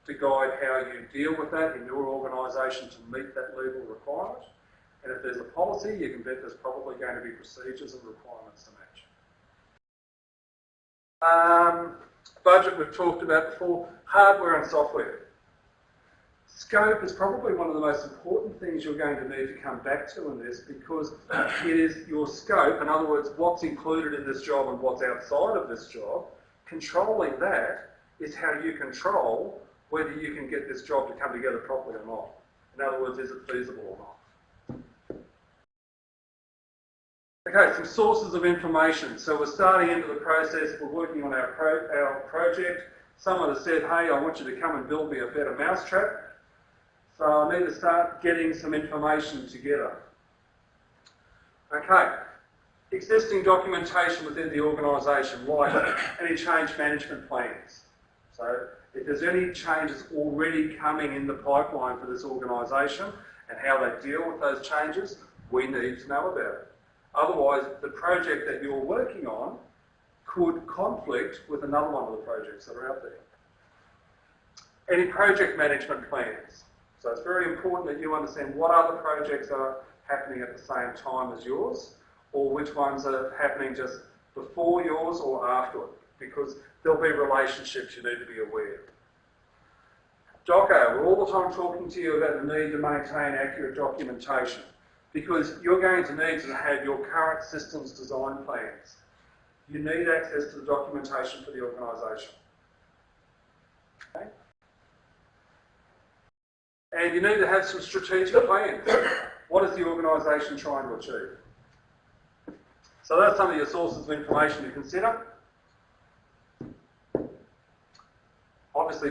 to guide how you deal with that in your organisation to meet that legal requirement. And if there's a policy, you can bet there's probably going to be procedures and requirements to match. Budget we've talked about before, hardware and software. Scope is probably one of the most important things you're going to need to come back to in this, because it is your scope, in other words, what's included in this job and what's outside of this job. Controlling that is how you control whether you can get this job to come together properly or not. In other words, is it feasible or not? Okay, some sources of information. So we're starting into the process, we're working on our project. Someone has said, hey, I want you to come and build me a better mousetrap. So I need to start getting some information together. Okay, existing documentation within the organisation, like any change management plans. So if there's any changes already coming in the pipeline for this organisation and how they deal with those changes, we need to know about it. Otherwise, the project that you're working on could conflict with another one of the projects that are out there. Any project management plans. So it's very important that you understand what other projects are happening at the same time as yours, or which ones are happening just before yours or after it, because there'll be relationships you need to be aware of. Doco, we're all the time talking to you about the need to maintain accurate documentation, because you're going to need to have your current systems design plans. You need access to the documentation for the organisation. Okay? And you need to have some strategic plans. What is the organisation trying to achieve? So that's some of your sources of information to consider. Obviously,